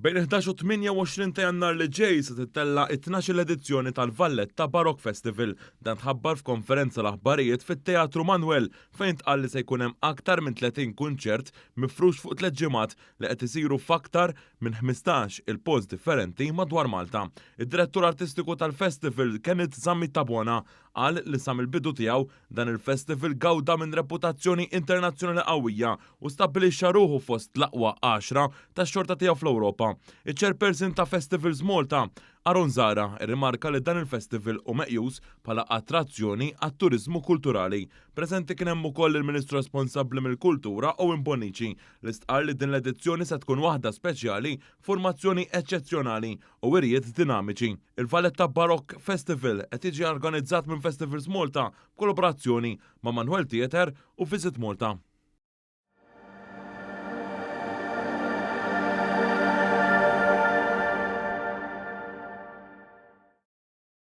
Bejn 11 u 28 ta' Jannar li ġej se titella it-12 edizzjoni tal-Valletta Baroque Festival dan tħabbar f'konferenza l-aħbarijiet fit-Teatru Manuel fejn tqal li se jkun hemm aktar minn 30 kunċert mifrux fuq 3 ġimgħat li qed isiru f'aktar minn 15 il-post differenti madwar Malta. Id-direttur artistiku tal-festival Kenneth Zammi Tabona qal li sa mill-bidu tiegħu dan il-festival gawda minn reputazzjoni internazzjonali qawwija u stabbilixxa ruħu fost l-aqwa 10 tax-xorta tiegħu fl-Ewropa. Il-chairperson ta' Festivals Malta, Aron Zara, irrimarka li dan il-festival u meqjus bħala attrazzjoni għat-turizmu kulturali. Preżenti kien hemm ukoll il-Ministru responsabbli mill-Kultura Owen Bonnici li stqar li din l-edizzjoni se tkun waħda speċjali, formazzjoni eċċezzjonali u wirjiet dinamiċi. Il-Valletta Baroque Festival qed jiġi organizzat minn Festivals Malta b'kollaborazzjoni ma' Manuel Theatre u Visit Malta.